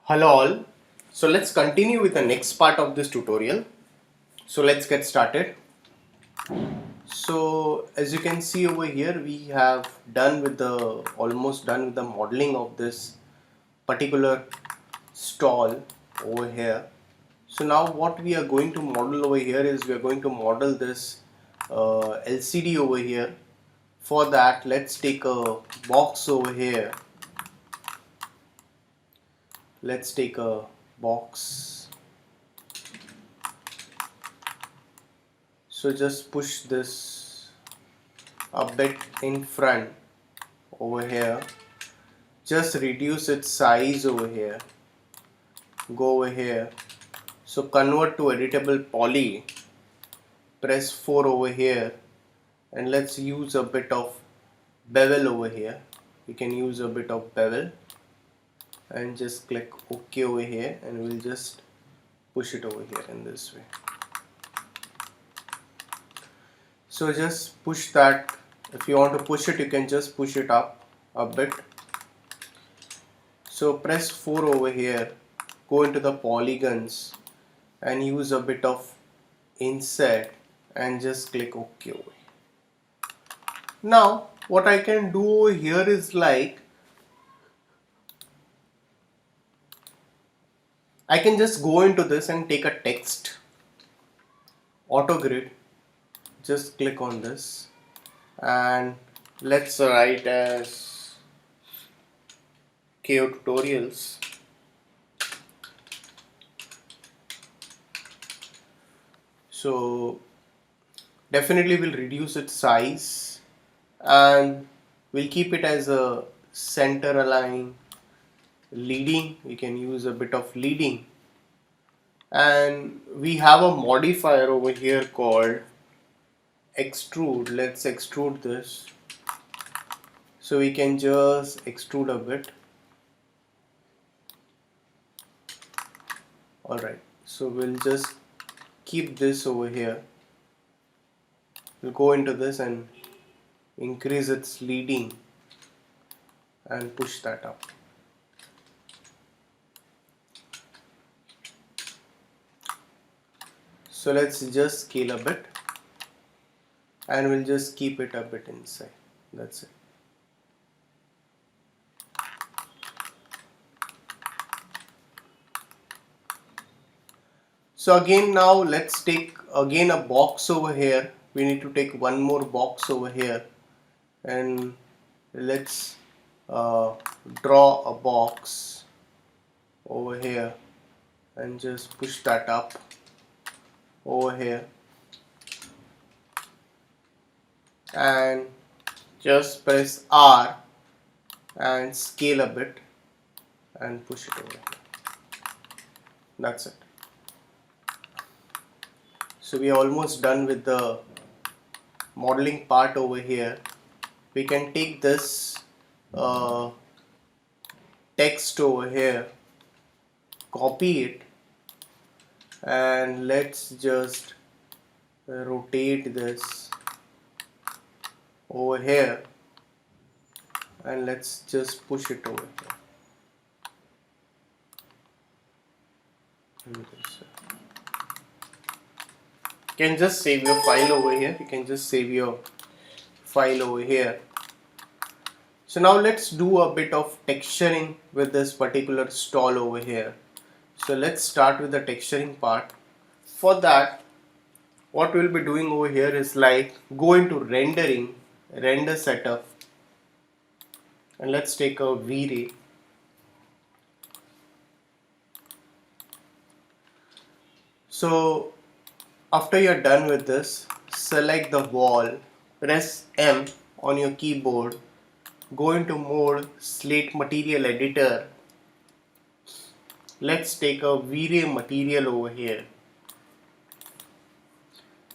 Hello all. So let's continue with the next part of this tutorial. So let's get started. So as you can see over here, we have almost done with the modeling of this particular stall over here. So now what we are going to model over here is we are going to model this LCD over here. For that, let's take a box over here. Let's take a box. So just push this a bit in front over here. Just reduce its size over here. Go over here. So convert to Editable Poly. Press 4 over here. And let's use a bit of bevel over here. You can use a bit of bevel. And just click OK over here. And we'll just push it over here in this way. So just push that. If you want to push it, you can just push it up a bit. So press 4 over here, go into the polygons and use a bit of inset and just click OK over here. Now what I can do over here is like I can just go into this and take a text, auto grid, just click on this and let's write as KO tutorials. So definitely we'll reduce its size and we'll keep it as a center align leading. We can use a bit of leading and we have a modifier over here called extrude. Let's extrude this. So we can just extrude a bit. Alright, so we'll just keep this over here. We'll go into this and increase its leading and push that up. So let's just scale a bit and we'll just keep it a bit inside. That's it. So again, now let's take again a box over here. We need to take one more box over here and let's draw a box over here and just push that up over here and just press R and scale a bit and push it over here. That's it. So we are almost done with the modeling part over here. We can take this text over here, copy it and let's just rotate this over here and let's just push it over here. You can just save your file over here. You can just save your file over here. So now let's do a bit of texturing with this particular stall over here. So let's start with the texturing part. For that, what we'll be doing over here is like go into rendering, render setup, and let's take a Vray. So after you're done with this, select the wall, press M on your keyboard, go into mode slate material editor. Let's take a Vray material over here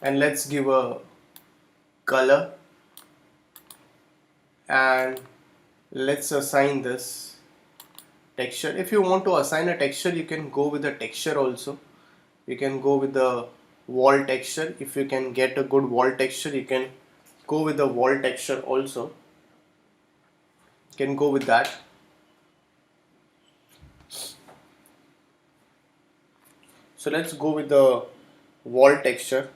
and let's give a color and let's assign this texture. If you want to assign a texture, you can go with the texture also. You can go with the wall texture. If you can get a good wall texture, you can go with the wall texture also. You can go with that. So let's go with the wall texture.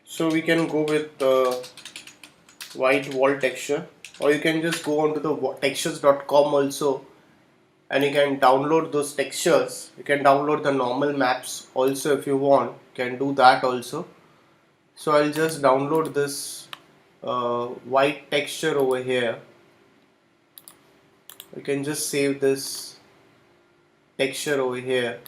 So we can go with white wall texture, or you can just go onto the textures.com also, and you can download those textures. You can download the normal maps also if you want. You can do that also. So I'll just download this white texture over here. You can just save this texture over here.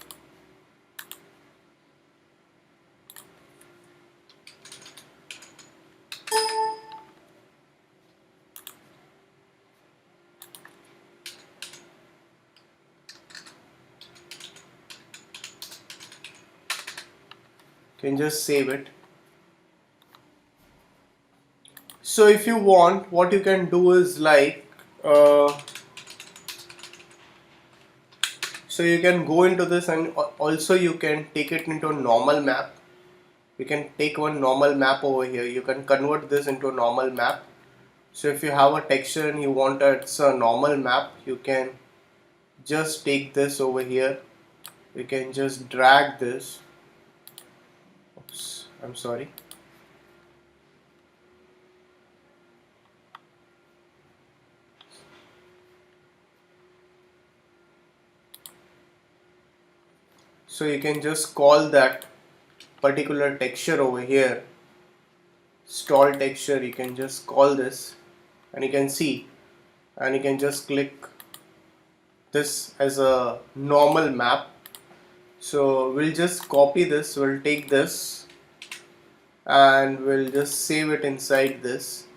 You can just save it. So if you want, what you can do is like so you can go into this, and also you can take it into a normal map. You can take one normal map over here. You can convert this into a normal map. So if you have a texture and you want it's a normal map, you can just take this over here. You can just drag this. Oops, I'm sorry. So you can just call that particular texture over here stall texture. You can just call this, and you can see, and you can just click this as a normal map. So we'll just copy this, we'll take this and we'll just save it inside this.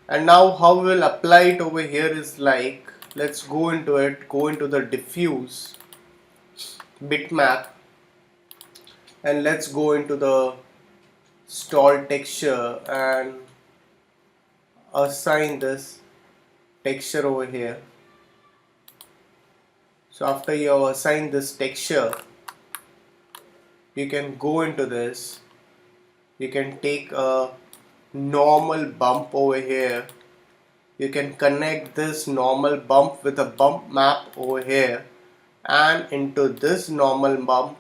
And now how we'll apply it over here is like, let's go into it, go into the diffuse bitmap, and let's go into the stall texture and assign this texture over here. So after you have assigned this texture, you can go into this. You can take a normal bump over here. You can connect this normal bump with a bump map over here, and into this normal bump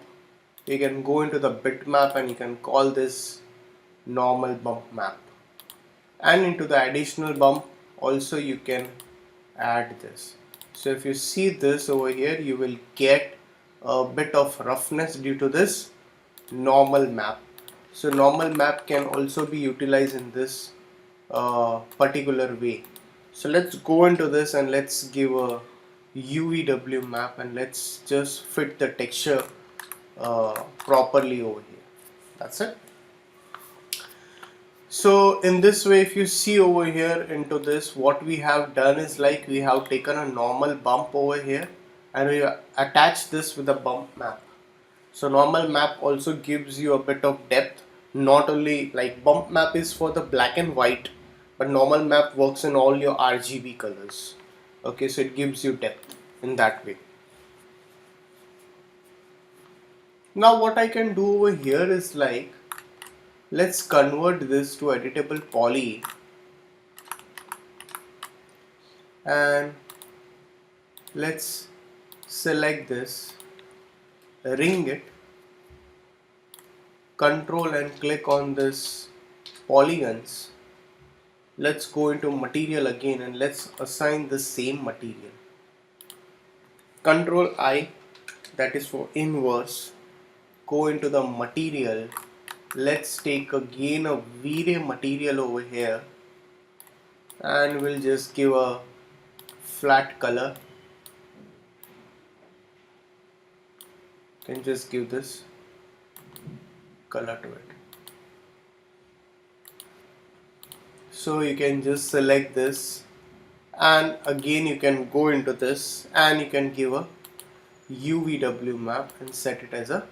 you can go into the bitmap and you can call this normal bump map, and into the additional bump also you can add this. So if you see this over here, you will get a bit of roughness due to this normal map. So normal map can also be utilized in this particular way. So let's go into this and let's give a UVW map, and let's just fit the texture properly over here. That's it. So in this way, if you see over here into this, what we have done is like we have taken a normal bump over here and we attach this with a bump map. So normal map also gives you a bit of depth. Not only like bump map is for the black and white, but normal map works in all your RGB colors. Okay, so it gives you depth in that way. Now what I can do over here is like, let's convert this to editable poly, and let's select this, ring it, control and click on this polygons. Let's go into material again and let's assign the same material. Control I, that is for inverse. Go into the material. Let's take again a Vray material over here, and we'll just give a flat color. You can just give this color to it. So you can just select this, and again you can go into this and you can give a UVW map and set it as a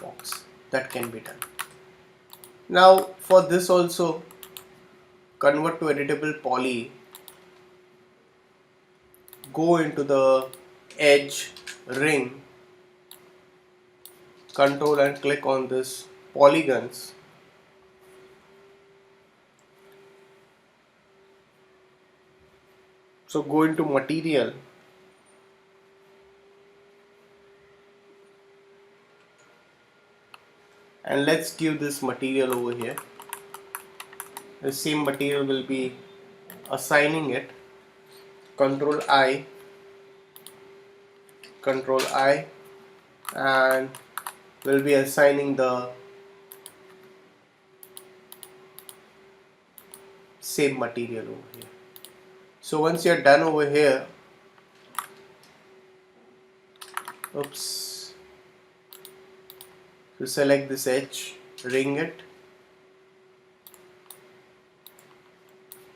box. That can be done. Now for this also, convert to editable poly, go into the edge ring, control and click on this polygons. So go into material, and let's give this material over here. The same material will be assigning it. Control I, and we'll be assigning the same material over here. So once you're done over here, so select this edge, ring it,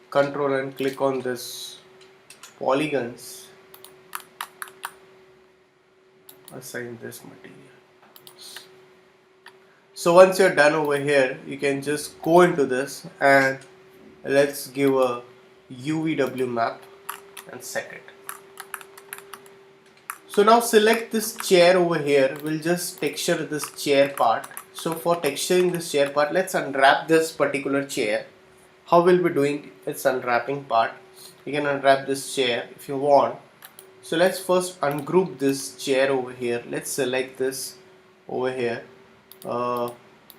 control and click on this polygons, assign this material. So once you're done over here, you can just go into this and let's give a UVW map and set it. So now select this chair over here. We'll just texture this chair part. So for texturing this chair part, let's unwrap this particular chair. How we'll be doing its unwrapping part? You can unwrap this chair if you want. So let's first ungroup this chair over here. Let's select this over here.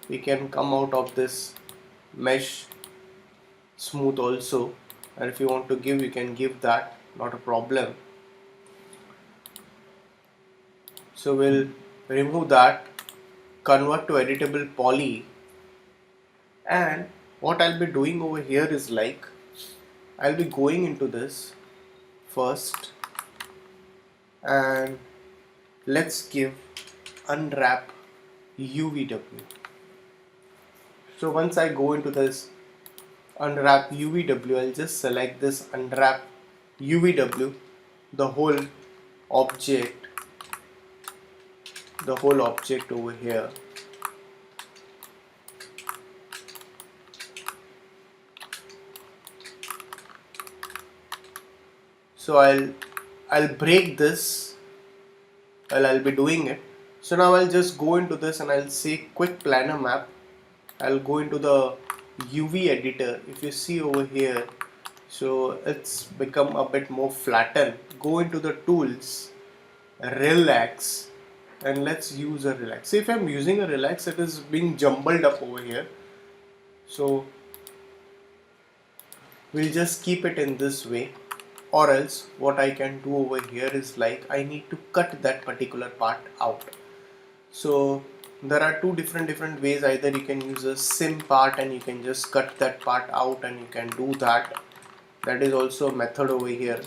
We can come out of this mesh smooth also, and if you want to give, you can give that, not a problem. So we'll remove that, convert to editable poly, and what I'll be doing over here is like, I'll be going into this first and let's give unwrap UVW. So once I go into this unwrap UVW, I'll just select this unwrap UVW, the whole object over here. So I'll break this while I'll be doing it. So now I'll just go into this and I'll say quick planar map. I'll go into the UV editor. If you see over here, so it's become a bit more flattened. Go into the tools, relax, and let's use a relax. See, if I'm using a relax, it is being jumbled up over here. So we'll just keep it in this way, or else what I can do over here is like I need to cut that particular part out. So there are two different ways. Either you can use a sim part and you can just cut that part out and you can do that. That is also a method over here.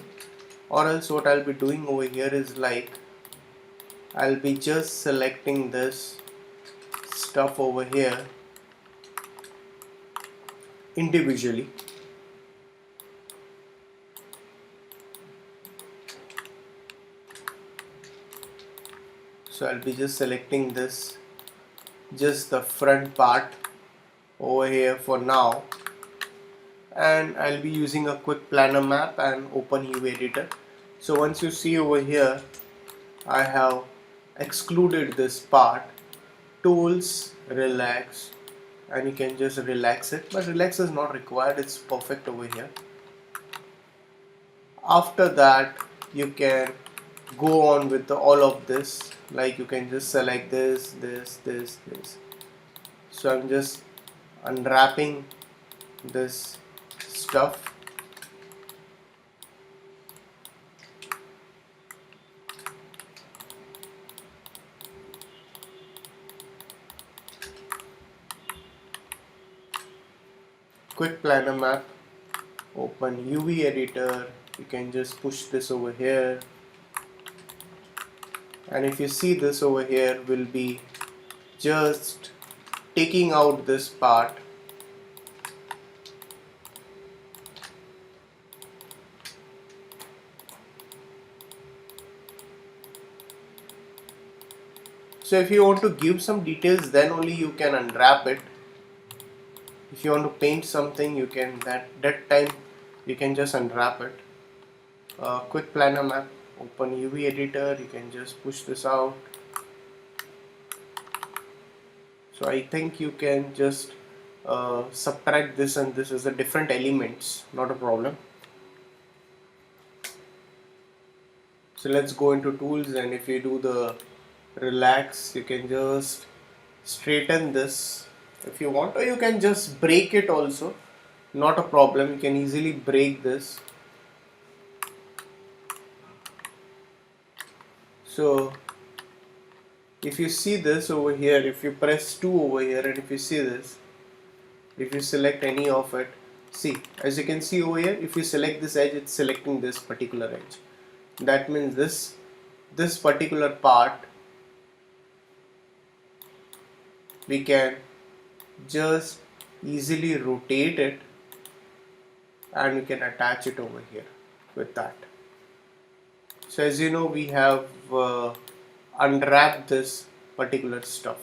Or else what I'll be doing over here is like I'll be just selecting this stuff over here individually. So I'll be just selecting this, just the front part over here for now, and I'll be using a quick planar map and open UV editor. So once you see over here, I have excluded this part, tools, relax, and you can just relax it, but relax is not required, it's perfect over here. After that you can go on with all of this, like you can just select this. So I'm just unwrapping this stuff. Quick planar map, open UV editor, you can just push this over here, and if you see this over here, will be just taking out this part. So if you want to give some details, then only you can unwrap it. if you want to paint something, you can that time you can just unwrap it. Quick planner map, open UV editor, you can just push this out. So I think you can just subtract this and this as the different elements, not a problem. So let's go into tools, and if you do the relax, you can just straighten this if you want, or you can just break it also, not a problem. You can easily break this. So if you see this over here, if you press 2 over here, and if you see this, if you select any of it, see, as you can see over here, if you select this edge, it's selecting this particular edge. That means this particular part we can just easily rotate it, and we can attach it over here with that. So as you know, we have unwrapped this particular stuff.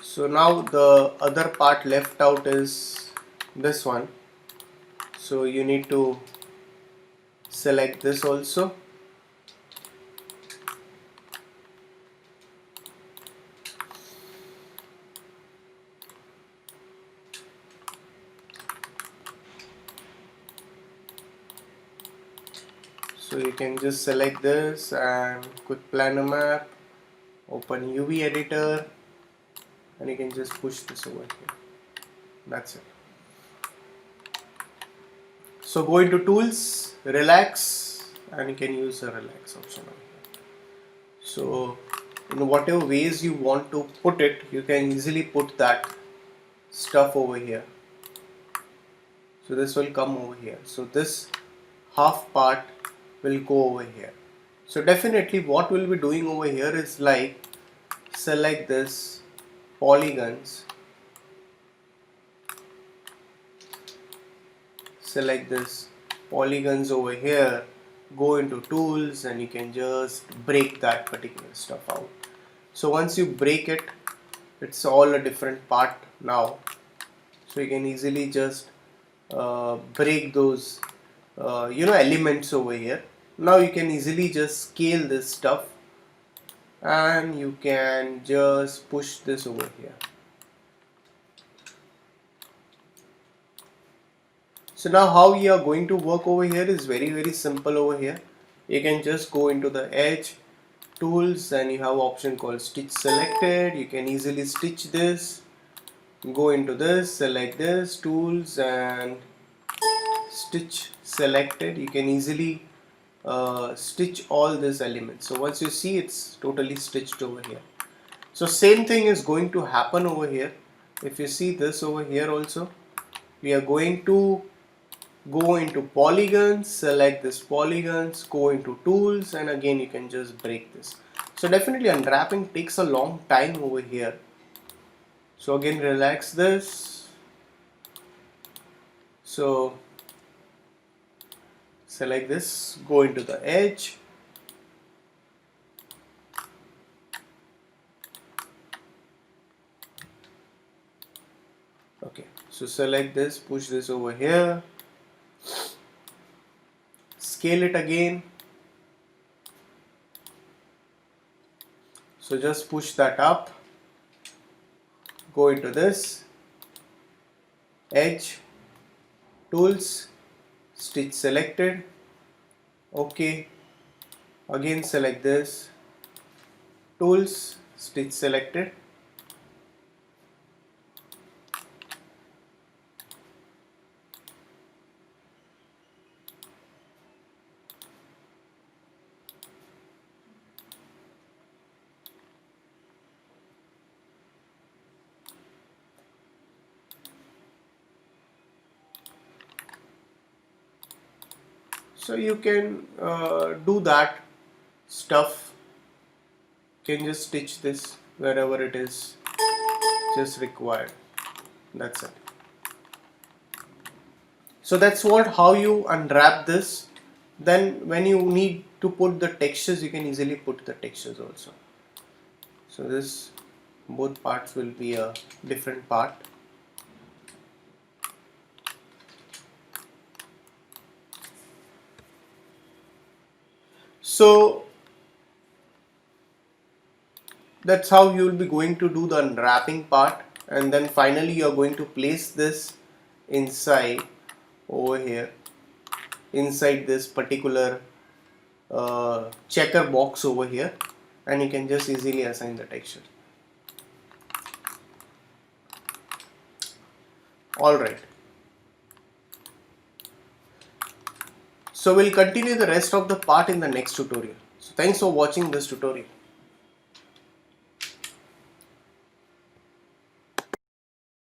So now the other part left out is this one. So you need to select this also. So you can just select this and quick planner map, open UV editor, and you can just push this over here. That's it. So go into tools, relax, and you can use the relax option over here. So in whatever ways you want to put it, you can easily put that stuff over here. So this will come over here. So this half part will go over here. So definitely what we'll be doing over here is like select this polygons, select this polygons over here, go into tools, and you can just break that particular stuff out. So once you break it, it's all a different part now. So you can easily just break those elements over here. Now you can easily just scale this stuff, and you can just push this over here. So now how we are going to work over here is very simple over here. You can just go into the edge tools, and you have option called stitch selected. You can easily stitch this, go into this, select this tools, and stitch selected. You can easily stitch all these elements. So once you see, it's totally stitched over here. So same thing is going to happen over here. If you see this over here also, we are going to go into polygons, select this polygons, go into tools, and again you can just break this. So definitely unwrapping takes a long time over here. So again, relax this. So select this, go into the edge, okay, so select this, push this over here, scale it again. So just push that up, go into this, edge, tools, stitch selected, okay, again select this, tools, stitch selected, so you can do that stuff. You can just stitch this wherever it is just required. That's it. So that's how you unwrap this. Then when you need to put the textures, you can easily put the textures also. So this both parts will be a different part. So that's how you will be going to do the unwrapping part, and then finally you are going to place this inside over here, inside this particular checker box over here, and you can just easily assign the texture. Alright, so we'll continue the rest of the part in the next tutorial. So thanks for watching this tutorial.